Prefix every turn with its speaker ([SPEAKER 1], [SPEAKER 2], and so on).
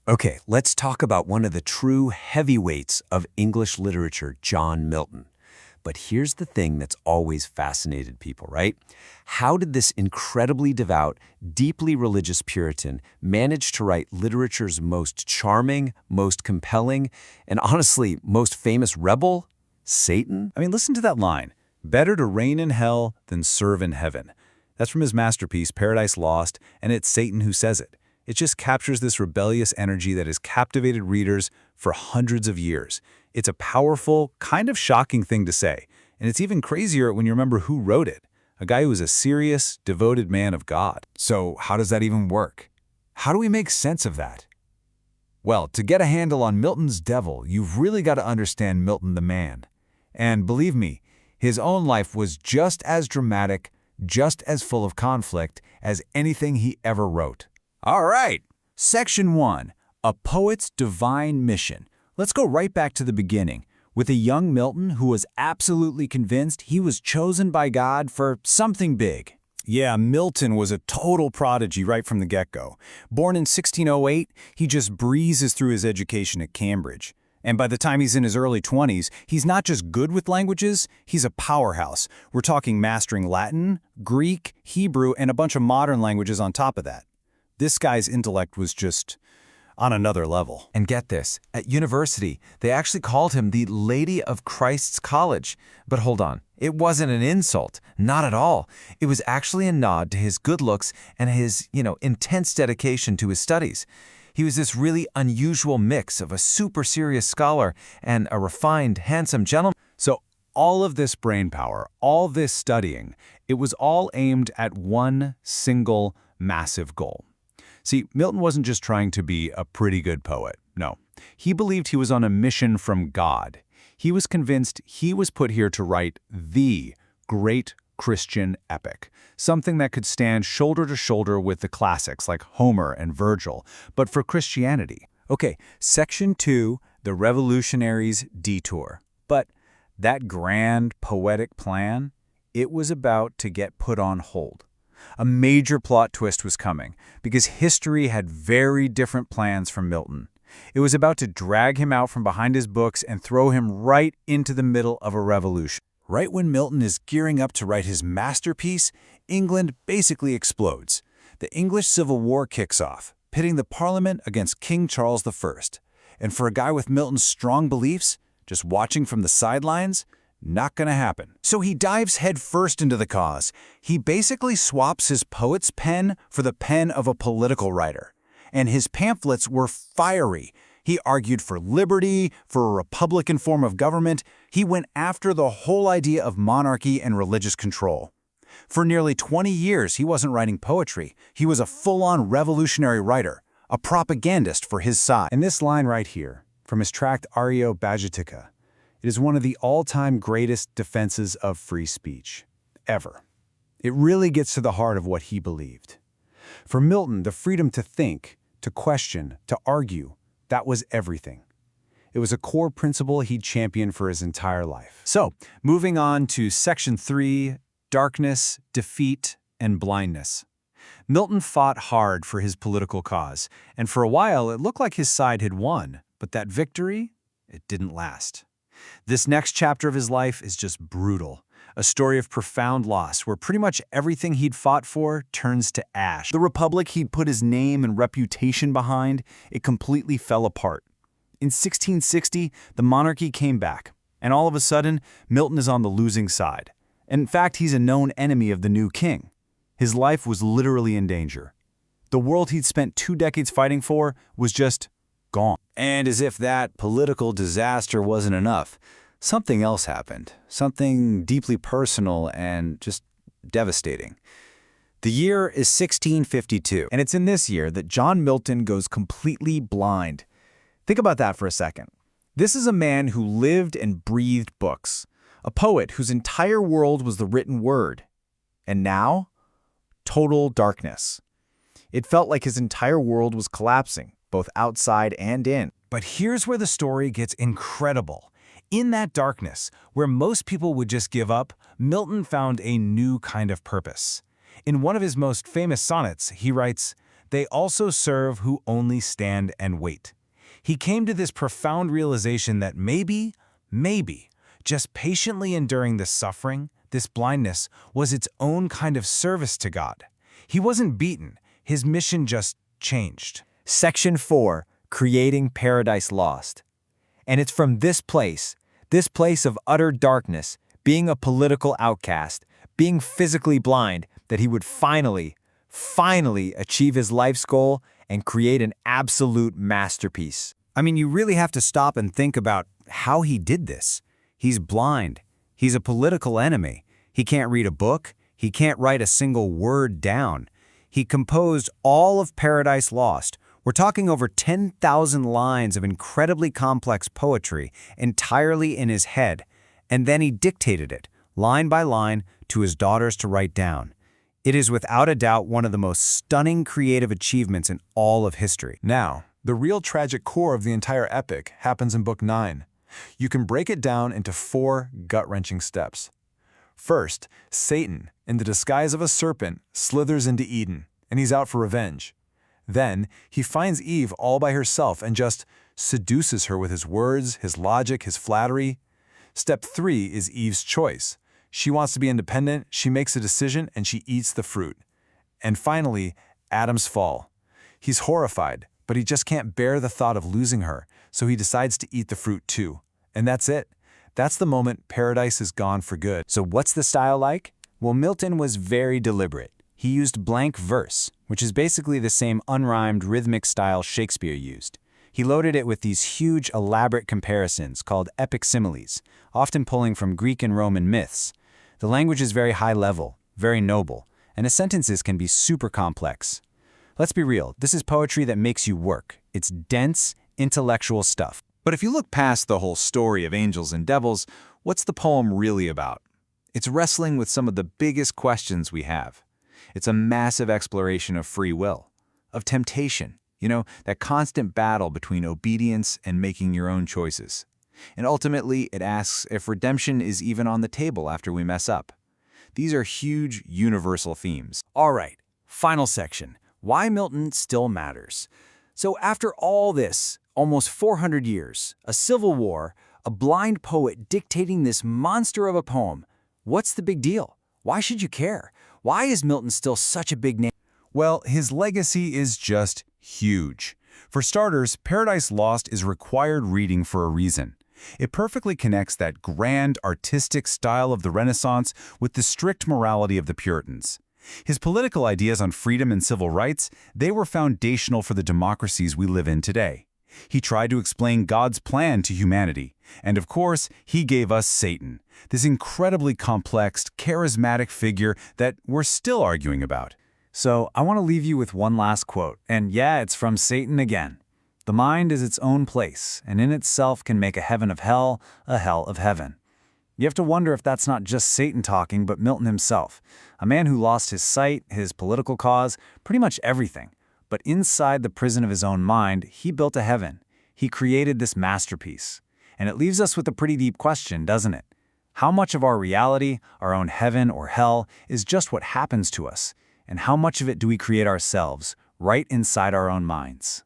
[SPEAKER 1] Okay, let's talk about one of the true heavyweights of English literature, John Milton. But here's the thing that's always fascinated people, right? How did this incredibly devout, deeply religious Puritan manage to write literature's most charming, most compelling, and honestly, most famous rebel? Satan?
[SPEAKER 2] I mean, listen to that line. Better to reign in hell than serve in heaven. That's from his masterpiece, Paradise Lost, and it's Satan who says it. It just captures this rebellious energy that has captivated readers for hundreds of years. It's a powerful, kind of shocking thing to say, and it's even crazier when you remember who wrote it, a guy who was a serious, devoted man of God.
[SPEAKER 3] So how does that even work? How do we make sense of that? Well, to get a handle on Milton's devil, you've really got to understand Milton the man. And believe me, his own life was just as dramatic, just as full of conflict as anything he ever wrote. All right, Section 1, A Poet's Divine Mission. Let's go right back to the beginning, with a young Milton who was absolutely convinced he was chosen by God for something big.
[SPEAKER 2] Yeah, Milton was a total prodigy right from the get-go. Born in 1608, he just breezes through his education at Cambridge. And by the time he's in his early 20s, he's not just good with languages, he's a powerhouse. We're talking mastering Latin, Greek, Hebrew, and a bunch of modern languages on top of that. This guy's intellect was just on another level.
[SPEAKER 3] And get this, at university, they actually called him the Lady of Christ's College. But hold on, it wasn't an insult, not at all. It was actually a nod to his good looks and his, intense dedication to his studies. He was this really unusual mix of a super serious scholar and a refined, handsome gentleman.
[SPEAKER 2] So all of this brainpower, all this studying, it was all aimed at one single massive goal. See, Milton wasn't just trying to be a pretty good poet. No, he believed he was on a mission from God. He was convinced he was put here to write the great Christian epic, something that could stand shoulder to shoulder with the classics like Homer and Virgil, but for Christianity. Okay, Section 2, The Revolutionary's Detour. But that grand, poetic plan, it was about to get put on hold. A major plot twist was coming, because history had very different plans from Milton. It was about to drag him out from behind his books and throw him right into the middle of a revolution. Right when Milton is gearing up to write his masterpiece, England basically explodes. The English Civil War kicks off, pitting the Parliament against King Charles I. And for a guy with Milton's strong beliefs, just watching from the sidelines, not gonna happen. So he dives headfirst into the cause. He basically swaps his poet's pen for the pen of a political writer. And his pamphlets were fiery. He argued for liberty, for a republican form of government. He went after the whole idea of monarchy and religious control. For nearly 20 years, he wasn't writing poetry. He was a full-on revolutionary writer, a propagandist for his side. And this line right here, from his tract Areopagitica, it is one of the all-time greatest defenses of free speech, ever. It really gets to the heart of what he believed. For Milton, the freedom to think, to question, to argue, that was everything. It was a core principle he'd championed for his entire life. So, moving on to Section 3, Darkness, Defeat, and Blindness. Milton fought hard for his political cause, and for a while it looked like his side had won, but that victory, it didn't last. This next chapter of his life is just brutal, a story of profound loss where pretty much everything he'd fought for turns to ash. The republic he'd put his name and reputation behind, it completely fell apart. In 1660, the monarchy came back, and all of a sudden, Milton is on the losing side. In fact, he's a known enemy of the new king. His life was literally in danger. The world he'd spent 2 decades fighting for was just gone. And as if that political disaster wasn't enough, something else happened. Something deeply personal and just devastating. The year is 1652, and it's in this year that John Milton goes completely blind. Think about that for a second. This is a man who lived and breathed books, a poet whose entire world was the written word. And now, total darkness. It felt like his entire world was collapsing, both outside and in. But here's where the story gets incredible. In that darkness, where most people would just give up, Milton found a new kind of purpose. In one of his most famous sonnets, he writes, they also serve who only stand and wait. He came to this profound realization that maybe, just patiently enduring this suffering, this blindness, was its own kind of service to God. He wasn't beaten. His mission just changed.
[SPEAKER 4] Section 4, Creating Paradise Lost. And it's from this place of utter darkness, being a political outcast, being physically blind, that he would finally achieve his life's goal and create an absolute masterpiece.
[SPEAKER 2] I mean, you really have to stop and think about how he did this. He's blind. He's a political enemy. He can't read a book. He can't write a single word down. He composed all of Paradise Lost. We're talking over 10,000 lines of incredibly complex poetry entirely in his head. And then he dictated it, line by line, to his daughters to write down. It is without a doubt one of the most stunning creative achievements in all of history.
[SPEAKER 3] Now, the real tragic core of the entire epic happens in Book 9. You can break it down into 4 gut-wrenching steps. First, Satan, in the disguise of a serpent, slithers into Eden, and he's out for revenge. Then, he finds Eve all by herself and just seduces her with his words, his logic, his flattery. Step 3 is Eve's choice. She wants to be independent, she makes a decision, and she eats the fruit. And finally, Adam's fall. He's horrified, but he just can't bear the thought of losing her, so he decides to eat the fruit too. And that's it. That's the moment paradise is gone for good.
[SPEAKER 4] So what's the style like? Well, Milton was very deliberate. He used blank verse, which is basically the same unrhymed rhythmic style Shakespeare used. He loaded it with these huge, elaborate comparisons called epic similes, often pulling from Greek and Roman myths. The language is very high level, very noble, and his sentences can be super complex. Let's be real, this is poetry that makes you work. It's dense, intellectual stuff.
[SPEAKER 2] But if you look past the whole story of angels and devils, what's the poem really about? It's wrestling with some of the biggest questions we have. It's a massive exploration of free will, of temptation, that constant battle between obedience and making your own choices. And ultimately, it asks if redemption is even on the table after we mess up. These are huge, universal themes.
[SPEAKER 4] All right, final section. Why Milton still matters. So after all this, almost 400 years, a civil war, a blind poet dictating this monster of a poem, what's the big deal? Why should you care? Why is Milton still such a big name?
[SPEAKER 2] Well, his legacy is just huge. For starters, Paradise Lost is required reading for a reason. It perfectly connects that grand, artistic style of the Renaissance with the strict morality of the Puritans. His political ideas on freedom and civil rights, they were foundational for the democracies we live in today. He tried to explain God's plan to humanity. And of course, he gave us Satan, this incredibly complex, charismatic figure that we're still arguing about.
[SPEAKER 4] So I want to leave you with one last quote, and yeah, it's from Satan again. The mind is its own place, and in itself can make a heaven of hell, a hell of heaven. You have to wonder if that's not just Satan talking, but Milton himself, a man who lost his sight, his political cause, pretty much everything. But inside the prison of his own mind, he built a heaven. He created this masterpiece. And it leaves us with a pretty deep question, doesn't it? How much of our reality, our own heaven or hell, is just what happens to us? And how much of it do we create ourselves, right inside our own minds?